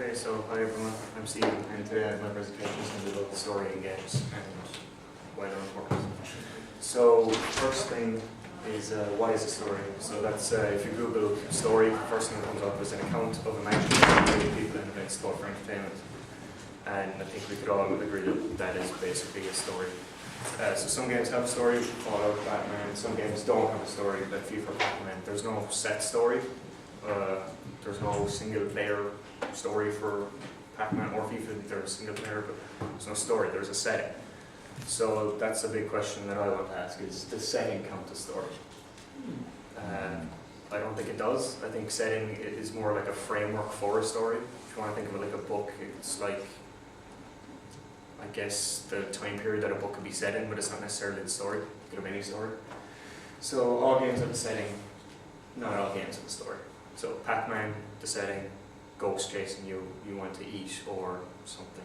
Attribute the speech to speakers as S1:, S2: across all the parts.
S1: Okay, so hi everyone, I'm Stephen, and today my presentation is going to be about the story in games and why they're important. So, first thing is what is a story? So that's, if you Google story, the first thing that comes up is an account of imaginary people and events thought for entertainment. And I think we could all agree that that is basically a story. So some games have a story, Fallout, Batman, some games don't have a story, like FIFA, Pac-Man. There's no set story. There's no single player story for Pac-Man or FIFA. There's a single player, but there's no story, there's a setting. So that's a big question that I want to ask, is does setting count as story? I don't think it does. I think setting is more like a framework for a story. If you want to think of it like a book, it's like, I guess, the time period that a book could be set in, but it's not necessarily the story. It could have any story. So all games have a setting, not all games have a story. So Pac-Man, the setting, ghosts chasing you, you want to eat or something,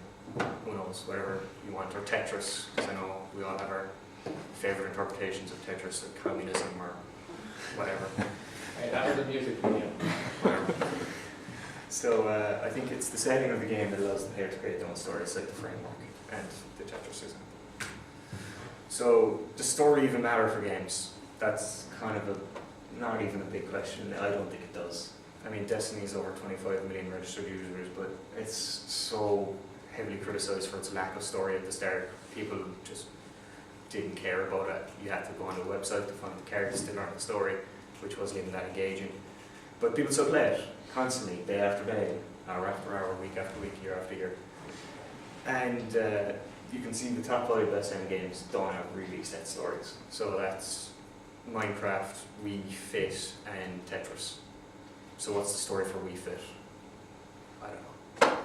S1: who knows, whatever you want, or Tetris, because I know we all have our favourite interpretations of Tetris, like communism or whatever.
S2: Hey, that was a music video.
S1: Whatever. So I think it's the setting of the game that allows the player to create their own story. It's like the framework and the Tetris example. So does story even matter for games? That's kind of not even a big question. I don't think it does. I mean, Destiny's over 25 million registered users, but it's so heavily criticized for its lack of story at the start. People just didn't care about it. You had to go on the website to find the characters that aren't the story, which wasn't even that engaging. But people still play it constantly, day after day, hour after hour, week after week, year after year. And you can see the top 5 best-selling games don't have really set stories. So that's Minecraft, Wii Fit, and Tetris. So what's the story for Wii Fit? I don't know.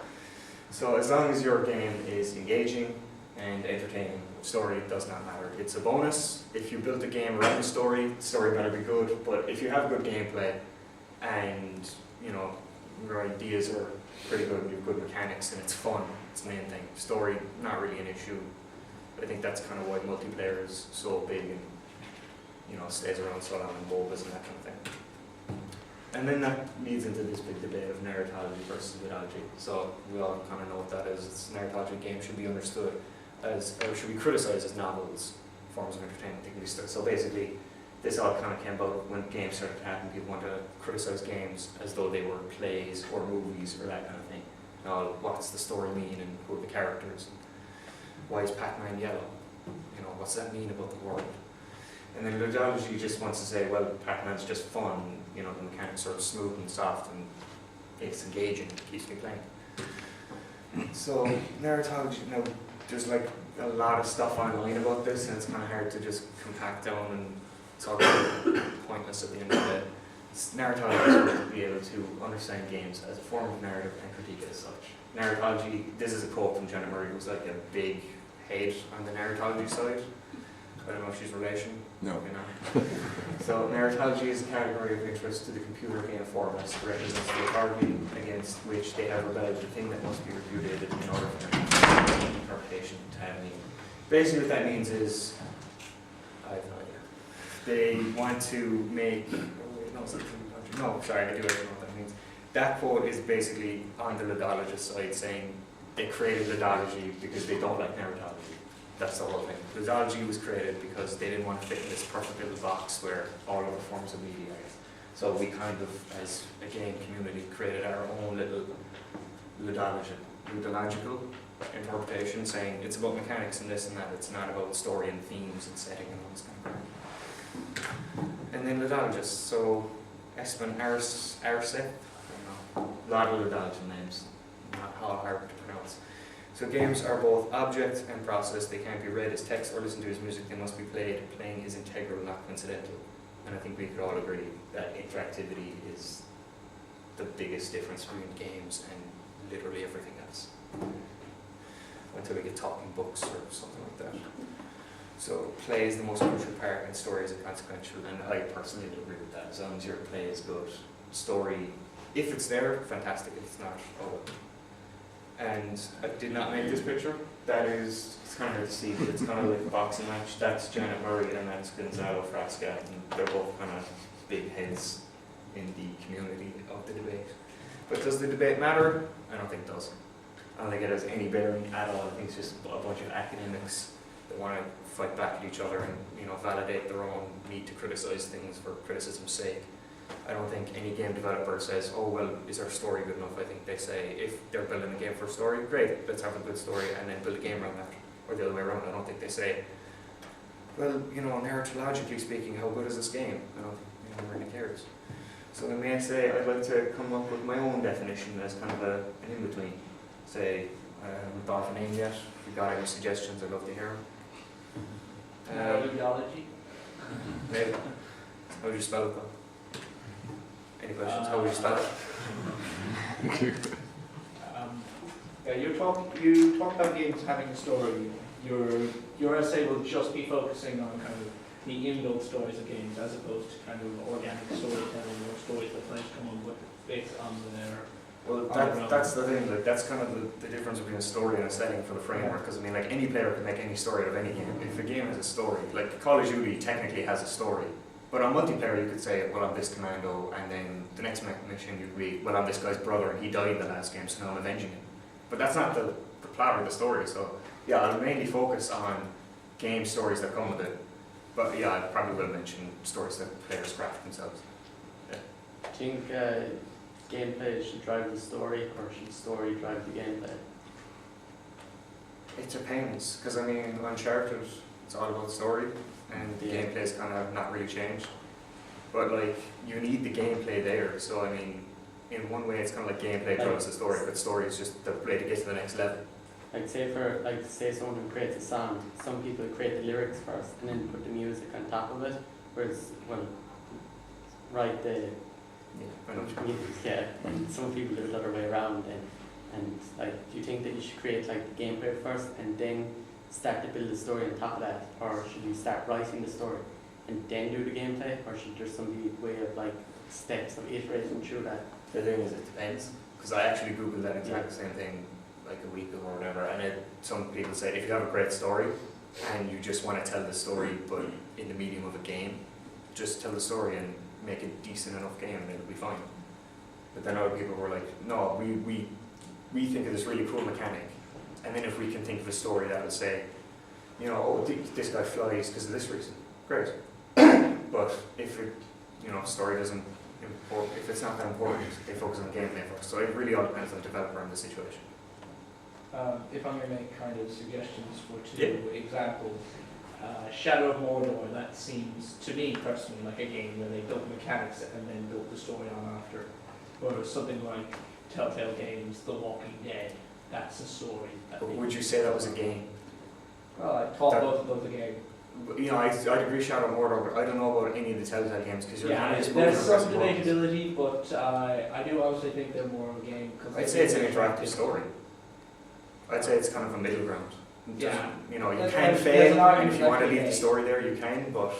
S1: So as long as your game is engaging and entertaining, story does not matter. It's a bonus. If you build a game around the story better be good. But if you have good gameplay and your ideas are pretty good, you have good mechanics, and it's fun, it's the main thing. Story, not really an issue. But I think that's kind of why multiplayer is so big and stays around so long in MOBAs and that kind of thing. And then that leads into this big debate of narratology versus mythology. So we all kind of know what that is. It's narratology games should be understood as, or should be criticized as novels, forms of entertainment. They can be so basically, this all kind of came about when games started to happen. People want to criticize games as though they were plays or movies or that kind of thing. Now, what's the story mean, and who are the characters? And why is Pac-Man yellow? What's that mean about the world? And then mythology just wants to say, well, Pac-Man's just fun, the mechanics are smooth and soft and it's engaging, it keeps me playing. So narratology, there's like a lot of stuff online about this, and it's kind of hard to just compact down, and it's all kind of pointless at the end of the day. Narratology is supposed to be able to understand games as a form of narrative and critique it as such. Narratology, this is a quote from Janet Murray, who's like a big head on the narratology side. I don't know if she's relation.
S3: No.
S1: So narratology is a category of interest to the computer game formats that represents the authority against which they have rebelled, the thing that must be repudiated in order for their interpretation to have meaning. Basically what that means is, I have no idea. They want to make, no, sorry, I do actually know what that means. That quote is basically on the ludologist side saying they created ludology because they don't like narratology. That's the whole thing. Ludology was created because they didn't want to fit in this perfect little box where all other forms of media are. So we kind of, as a game community, created our own little ludological interpretation, saying it's about mechanics and this and that. It's not about story and themes and setting and all this kind of crap. And then ludologists. So Espen Arce, I don't know, a lot of ludology names, not how hard to pronounce. So games are both object and process. They can't be read as text or listened to as music. They must be played. Playing is integral, not coincidental. And I think we could all agree that interactivity is the biggest difference between games and literally everything else. Until we get talking books or something like that. So play is the most crucial part, and story is inconsequential. And I personally agree with that. As long as your play is good, story, if it's there, fantastic. If it's not, oh. And I did not make this picture. That is, it's kind of hard to see, but it's kind of like a boxing match. That's Janet Murray and that's Gonzalo Frasca, and they're both kind of big heads in the community of the debate. But does the debate matter? I don't think it does. I don't think it has any bearing at all. I think it's just a bunch of academics that want to fight back at each other and, you know, validate their own need to criticize things for criticism's sake. I don't think any game developer says, oh, well, is our story good enough? I think they say, if they're building a game for a story, great, let's have a good story and then build a game around that. Or the other way around. I don't think they say, well, you know, narratologically speaking, how good is this game? I don't think anyone really cares. So I may say I'd like to come up with my own definition as kind of an in-between. Say, I haven't thought of a name yet. If you've got any suggestions, I'd love to hear them.
S2: Ideology.
S1: Maybe. How would you spell it though? Any questions? How would you spell it?
S2: Yeah, you talk about games having a story. Your essay will just be focusing on kind of the inbuilt stories of games as opposed to kind of organic storytelling or stories that players come up with based on their.
S1: Well, that's the thing. Like that's kind of the difference between a story and a setting for the framework. Because I mean, like any player can make any story out of any game. If a game has a story, like Call of Duty technically has a story, but on multiplayer you could say, well, I'm this commando, and then the next mission you'd be, well, I'm this guy's brother, and he died in the last game, so now I'm avenging him. But that's not the plot of the story. So yeah, I'll mainly focus on game stories that come with it. But yeah, I probably will mention stories that players craft themselves. Yeah.
S3: Do you think gameplay should drive the story, or should the story drive the gameplay?
S1: It depends, because I mean, Uncharted, it's all about story, and the gameplay's kind of not really changed. But like, you need the gameplay there, so I mean, in one way it's kind of like gameplay drives the story, but story is just the way to get to the next level.
S3: Like say someone who creates a song, some people create the lyrics first and then put the music on top of it, whereas, well, write the
S1: I know what you mean.
S3: music, yeah, and some people do it the other way around, and like, do you think that you should create like the gameplay first and then start to build the story on top of that, or should you start writing the story and then do the gameplay, or should there some way of like steps of iterating through that?
S1: The thing is, it depends, because I actually googled that exact same thing like a week ago or whatever, and some people say if you have a great story and you just want to tell the story but in the medium of a game, just tell the story and make a decent enough game and it'll be fine. But then other people were like, no, we think of this really cool mechanic, and then if we can think of a story that will say, you know, oh, this guy flies because of this reason, great. But if it, you know, story doesn't import, if it's not that important, they focus on gameplay first. So it really all depends on the developer and the situation.
S2: If I'm going to make kind of suggestions for two examples, Shadow of Mordor, that seems to me personally like a game where they built mechanics and then built the story on after. Or something like Telltale Games, The Walking Dead, that's a story.
S1: But would you say that was a game?
S2: Well, I thought both of those a game.
S1: You know, I'd agree Shadow of Mordor, but I don't know about any of the Telltale games because you're kind of just
S2: there's some
S1: moving across the world.
S2: debatability, but I do obviously think they're more of a game.
S1: I'd say it's an interactive story. I'd say it's kind of a middle ground.
S2: Yeah.
S1: You know, you
S2: There's
S1: can
S2: an
S1: fail,
S2: argument
S1: and if you want to
S2: that
S1: leave
S2: can
S1: the
S2: be
S1: story there, you can, but...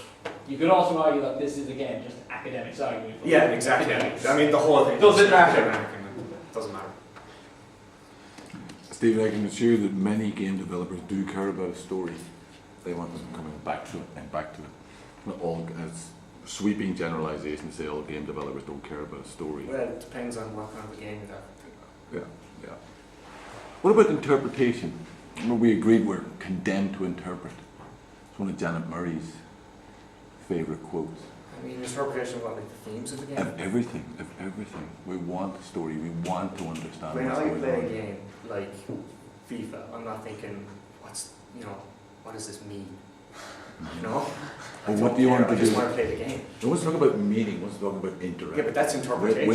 S2: You could also argue that this is, again, just academics arguing. For
S1: Yeah, exactly.
S2: academics.
S1: I mean, the whole thing
S2: Doesn't matter.
S1: Doesn't matter.
S4: Stephen, I can assure you that many game developers do care about a story. They want them coming back to it and back to it. Not all, as sweeping generalizations say all game developers don't care about a story.
S1: Well, it depends on what kind of a game you have.
S4: Yeah. What about interpretation? Remember we agreed we're condemned to interpret. It's one of Janet Murray's favourite quotes.
S1: I mean, interpretation of what, like the themes of the game?
S4: Of everything. We want the story, we want to understand
S1: When
S4: what's
S1: I
S4: going
S1: play a
S4: on.
S1: game like FIFA, I'm not thinking, what does this mean? You know?
S4: Well, what do you want to
S1: I just
S4: do?
S1: want to play the game.
S4: No one's talking about meaning, one's talking about interacting.
S1: Yeah, but that's interpretation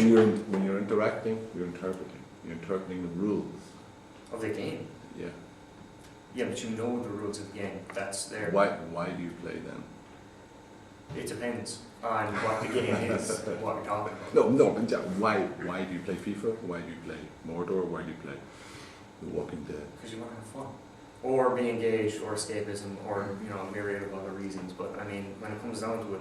S4: When you're interacting, you're interpreting. You're interpreting the rules.
S1: of the game.
S4: Yeah.
S1: Yeah, but you know the rules of the game. That's there.
S4: Why do you play then?
S1: It depends on what the game is, and what you're talking about.
S4: No, why do you play FIFA? Why do you play Mordor? Why do you play The Walking Dead?
S1: Because you want to have fun. Or be engaged, or escapism, or, you know, a myriad of other reasons. But, I mean, when it comes down to it,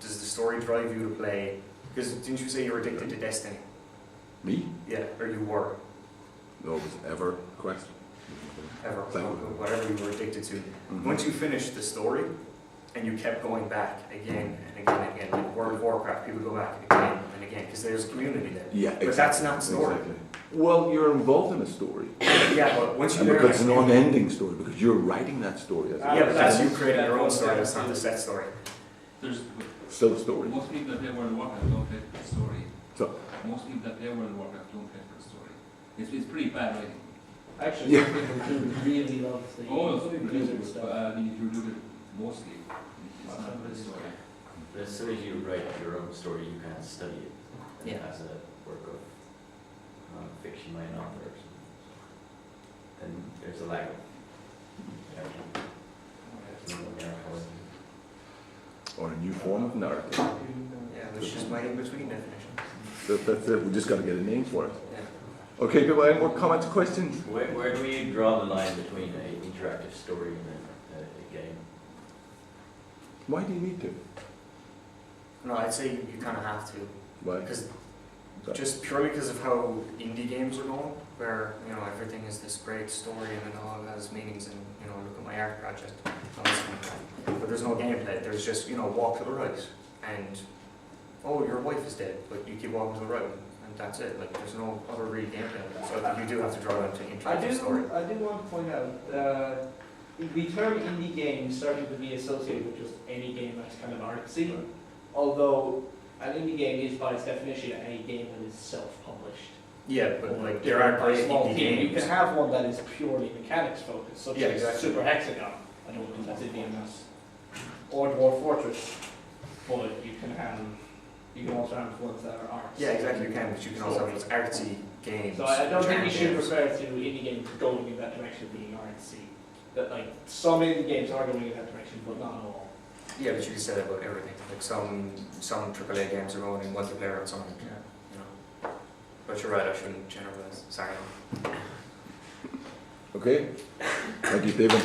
S1: does the story drive you to play? Because didn't you say you were addicted to Destiny?
S4: Me?
S1: Yeah, or you were.
S4: No, it was ever Quest.
S1: Ever.
S4: Playing with it.
S1: Whatever you were addicted to.
S4: Mhm.
S1: Once you finished the story, and you kept going back again and again and again, like World of Warcraft, people go back again and again, because there's a community there.
S4: Yeah,
S1: But that's not story.
S4: Exactly. Well, you're involved in a story.
S1: Yeah, but once you
S4: And
S1: learn
S4: because it's
S1: how
S4: an
S1: to-
S4: unending story, because you're writing that story. As
S1: Yeah, but that's you
S2: That's-
S1: creating your own
S2: that's
S1: story,
S2: what
S1: that's not the set story.
S5: There's
S4: still a story.
S5: most people that play World of Warcraft don't play for the story.
S4: So,
S5: Most people that play World of Warcraft don't play for the story. It's pretty bad writing.
S2: Actually,
S4: Yeah.
S2: some people do really love the
S5: Oh, some people do,
S2: Blizzard
S5: but
S2: stuff.
S5: I mean, if you look at it mostly, it's not for the story.
S6: But as soon as you write your own story, you can't study it
S1: Yeah.
S6: as a work of fiction by an author. Then there's a lack of
S4: or a new form of narrative.
S1: Yeah, which is my in-between definition.
S4: That's it. We just got to get a name for it.
S1: Yeah.
S4: Okay, people, any more comments, questions?
S6: where do we draw the line between an interactive story and a game?
S4: Why do you need to?
S1: No, I'd say you kind of have to.
S4: Why?
S1: Because just purely because of how indie games are going, where everything is this great story and it all has meanings, and look at my art project, all this kind of thing. But there's no gameplay. There's just walk to the right, and oh, your wife is dead, but you keep walking to the right, and that's it. Like there's no other real gameplay. So I think you do have to draw into interactive story.
S2: I do want to point out the term indie game is starting to be associated with just any game that's kind of artsy, although an indie game is by its definition a game that is self-published.
S1: Yeah, but like there are great
S2: small
S1: indie
S2: team. You
S1: games.
S2: can have one that is purely mechanics focused, such
S1: Yeah,
S2: as
S1: exactly.
S2: Super Hexagon. I don't think that's in DMS. Or Dwarf Fortress. But you can also have ones that are arts.
S1: Yeah, exactly. You can, but you can also have those artsy games.
S2: So I don't
S1: which
S2: think
S1: aren't
S2: you should
S1: games.
S2: refer to indie games going in that direction being artsy. That like some indie games are going in that direction, but not all.
S1: Yeah, but you can say that about everything. Like some AAA games are going in multiplayer and some, But you're right. I shouldn't generalize. Sorry.
S4: Okay. Thank you, Stephen.